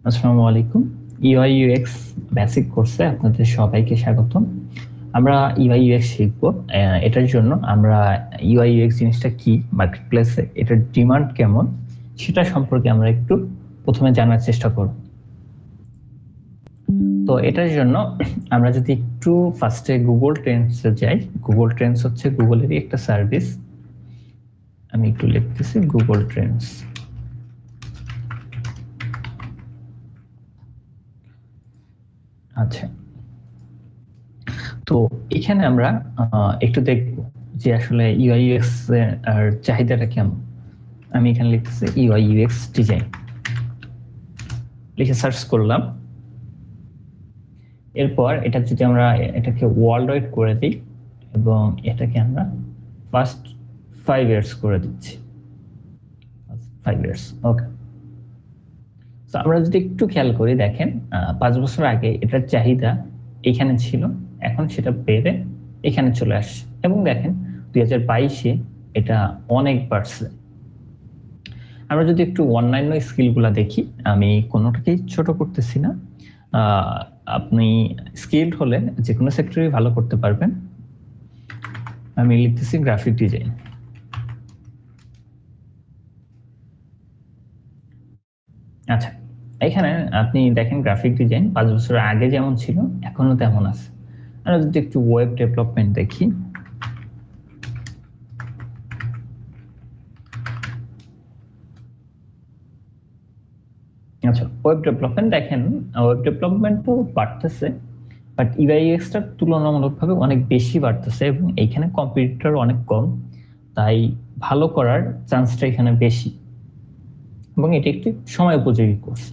আসসালামু আলাইকুম। UI UX basic কোর্সে আপনাদের সবাইকে স্বাগতম। আমরা ইউআই ইউএক্স শিখব। এটার জন্য আমরা ইউআই ইউএক্স জিনিসটা কি, মার্কেটপ্লেসে এটার ডিমান্ড কেমন সেটা সম্পর্কে আমরা একটু প্রথমে জানার চেষ্টা করব। তো এটার জন্য আমরা যদি একটু ফার্স্টে গুগল ট্রেন্ডসে যাই। গুগল ট্রেন্ডস হচ্ছে গুগলেরই একটা সার্ভিস। আমি একটু লিখতেছি গুগল ট্রেন্ডস। আচ্ছা, তো এখানে আমরা একটু দেখব যে আসলে ইউআই ইউএক্স এর চাহিদাটা কেমন। আমি এখানে লিখতেছি ইউআই ইউএক্স ডিজাইন, লিখে সার্চ করলাম। এরপর এটা যদি আমরা এটাকে ওয়ার্ল্ড ওয়াইড করে দিই এবং এটাকে আমরা ফার্স্ট 5 ইয়ার্স করে দিচ্ছি। 5 ইয়ার্স, ওকে। তো আমরা যদি একটু খেয়াল করি, দেখেন 5 বছর আগে এটার চাহিদা এখানে ছিল, এখন সেটা বেড়ে এখানে চলে আসছে এবং দেখেন 2022-এ এটা অনেক বাড়ছে। আমরা যদি একটু অন্যান্য স্কিলগুলো দেখি, আমি কোনোটাকেই ছোট করতেছি না। আপনি স্কিলড হলে যে কোনো সেক্টরেই ভালো করতে পারবেন। আমি লিখতেছি গ্রাফিক ডিজাইন। আচ্ছা, এখানে আপনি দেখেন গ্রাফিক ডিজাইন 5 বছর আগে যেমন ছিল এখনো তেমন আছে। আমরা যদি একটু ওয়েব ডেভেলপমেন্ট দেখি, আচ্ছা ওয়েব ডেভেলপমেন্ট দেখেন, ওয়েব ডেভেলপমেন্টও বাড়তেছে, বাট ইউআইএক্সটার তুলনামূলকভাবে অনেক বেশি বাড়তেছে এবং এইখানে কম্পিটিটর অনেক কম, তাই ভালো করার চান্সটা এখানে বেশি এবং এটি একটি সময় উপযোগী কোর্স।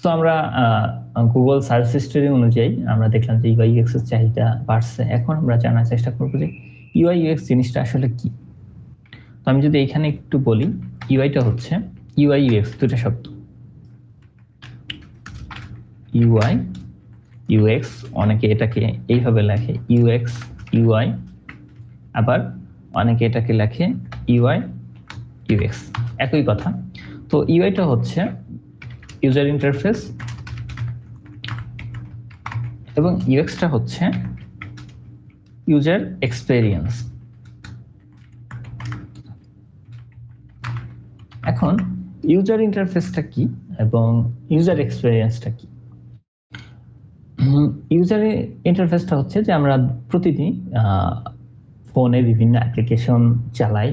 তো আমরা গুগল সার্চ হিস্টরি অনুযায়ী আমরা দেখলাম যে ইউআইএক্স এর চাহিদা বাড়ছে। এখন আমরা জানার চেষ্টা করবো যে ইউআইএক্স জিনিসটা আসলে কি। তো আমি যদি এখানে একটু বলি, ইউআইটা হচ্ছে ইউআই ইউএক্স দুটো শব্দ। ইউআই ইউএক্স, অনেকে এটাকে এইভাবে লেখে ইউএক্স ইউআই, আবার অনেকে এটাকে লেখে ইউআই ইউএক্স, একই কথা। তো ইউআইটা হচ্ছে ইউজার ইন্টারফেস এবং ইউএক্সটা হচ্ছে ইউজার এক্সপেরিয়েন্স। এখন ইউজার ইন্টারফেসটা কি এবং ইউজার এক্সপেরিয়েন্সটা কি? ইউজার ইন্টারফেসটা হচ্ছে যে আমরা প্রতিদিন ফোনে বিভিন্ন অ্যাপ্লিকেশন চালাই,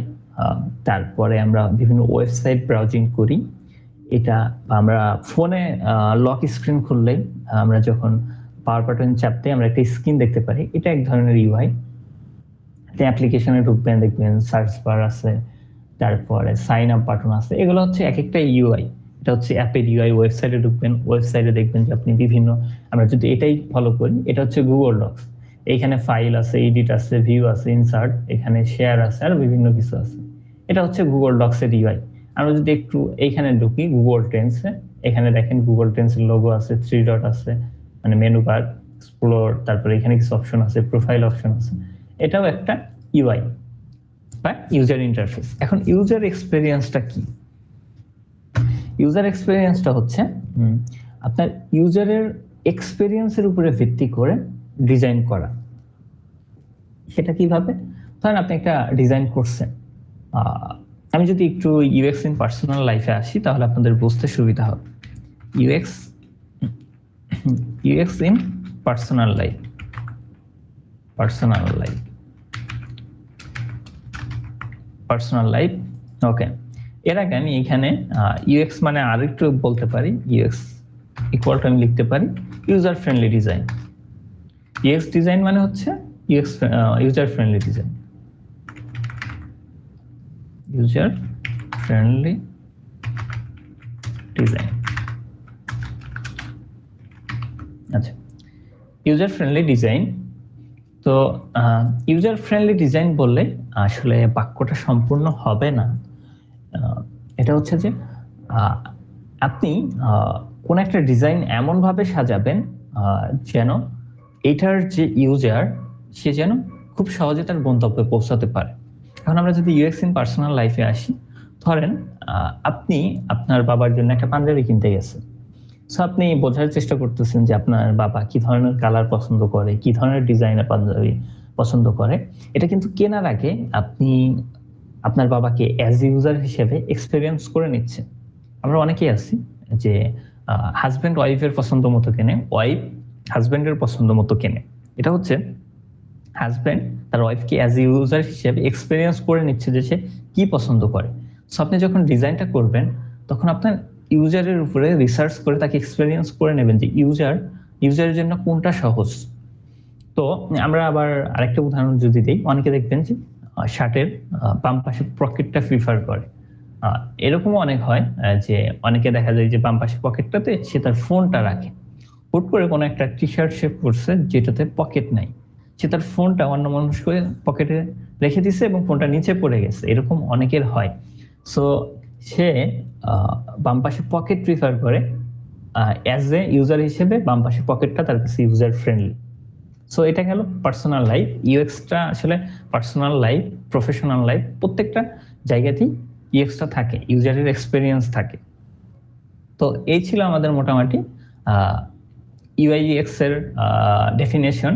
তারপরে আমরা বিভিন্ন ওয়েবসাইট ব্রাউজিং করি। এটা আমরা ফোনে লক স্ক্রিন খুললেই আমরা যখন পাওয়ার বাটন চাপতে আমরা একটা স্ক্রিন দেখতে পারি, এটা এক ধরনের ইউআই। অ্যাপ্লিকেশনে ঢুকবেন, দেখবেন সার্চ বার আছে, তারপরে সাইন আপ বাটন আছে, এগুলো হচ্ছে এক একটা ইউআই। এটা হচ্ছে অ্যাপের ইউআই। ওয়েবসাইটে ঢুকবেন, ওয়েবসাইটে দেখবেন যে আপনি বিভিন্ন, আমরা যদি এটাই ফলো করি, এটা হচ্ছে গুগল ডক্স। এইখানে ফাইল আছে, এডিট আছে, ভিউ আছে, ইনসার্ট, এখানে শেয়ার আছে, আর বিভিন্ন কিছু আছে। এটা হচ্ছে গুগল ডক্সের ইউআই। আমরা যদি একটু এইখানে ঢুকি গুগল ট্রেন্ডসে, এখানে দেখেন গুগল ট্রেন্ডসের লোগো আছে, 3 ডট আছে, মানে মেনু বার, এক্সপ্লোর, তারপরে এখানে কিছু অপশন আছে, প্রোফাইল অপশন আছে। এটাও একটা ইউআই বা ইউজার ইন্টারফেস। এখন ইউজার এক্সপেরিয়েন্সটা কি? ইউজার এক্সপেরিয়েন্সটা হচ্ছে আপনার ইউজারের এক্সপেরিয়েন্সের উপরে ভিত্তি করে ডিজাইন করা। সেটা কিভাবে? ধরেন আপনি একটা ডিজাইন করছেন, আমি যদি একটু ইউএক্স ইন পার্সোনাল লাইফে আসি তাহলে আপনাদের বুঝতে সুবিধা হবে। UX in personal life, personal life, okay. এর আগে আমি এখানে ইউএক্স মানে আরেকটু বলতে পারি, ইউএক্স ইকুয়াল টু আমি লিখতে পারি user friendly design. UX design মানে হচ্ছে user friendly design, user friendly design. আচ্ছা, ইউজার ফ্রেন্ডলি ডিজাইন। তো ইউজার ফ্রেন্ডলি ডিজাইন বললে আসলে বাক্যটা সম্পূর্ণ হবে না। এটা হচ্ছে যে আপনি কোন একটা ডিজাইন এমন ভাবে সাজাবেন যেন এটার যে ইউজার সে যেন খুব সহজে তার গন্তব্যে পৌঁছাতে পারে। এখন আমরা যদি ইউএক্স ইন পার্সোনাল লাইফে আসি, ধরেন আপনি আপনার বাবার জন্য একটা পাঞ্জাবি কিনতে গেছেন। সো আপনি বোঝার চেষ্টা করতেছেন যে আপনার বাবা কি ধরনের কালার পছন্দ করে, কি ধরনের ডিজাইনের পাঞ্জাবি পছন্দ করে। এটা কিন্তু কেনার আগে আপনি আপনার বাবাকে অ্যাজ ইউজার হিসেবে এক্সপেরিয়েন্স করে নিচ্ছেন। আমরা অনেকেই আছি যে হাসব্যান্ড ওয়াইফের পছন্দ মতো কেনে, ওয়াইফ হাসব্যান্ডের পছন্দ মতো কেনে। এটা হচ্ছে হাসব্যান্ড তার ওয়াইফকে অ্যাজ ইউজার হিসেবে এক্সপেরিয়েন্স করে নিচ্ছে যে সে কি পছন্দ করে। সো আপনি যখন ডিজাইনটা করবেন তখন আপনার ইউজারের উপরে রিসার্চ করে তাকে এক্সপেরিয়েন্স করে নেবেন যে ইউজারের জন্য কোনটা সহজ। তো আমরা আবার আরেকটা উদাহরণ যদি দিই, অনেকে দেখবেন যে শার্টের বাম পাশে পকেটটা প্রিফার করে। এরকমও অনেক হয় যে অনেকে দেখা যায় যে বাম পাশে পকেটটাতে সে তার ফোনটা রাখে। হুট করে কোনো একটা টি শার্ট সে পরছে যেটাতে পকেট নাই, সে তার ফোনটা অন্য মানুষকে পকেটে রেখে দিছে এবং ফোনটা নিচে পড়ে গেছে, এরকম অনেকের হয়। সো সে বাম পাশে পকেট প্রিফার করে, অ্যাজ এ ইউজার হিসেবে বাম পাশে পকেটটা তার কাছে ইউজার ফ্রেন্ডলি। সো এটা গেল পার্সোনাল লাইফ। ইউএক্সটা আসলে পার্সোনাল লাইফ, প্রফেশনাল লাইফ, প্রত্যেকটা জায়গাতেই ইউএক্সটা থাকে, ইউজারের এক্সপেরিয়েন্স থাকে। তো এই ছিল আমাদের মোটামুটি ইউআই ইউএক্স এর ডেফিনেশন।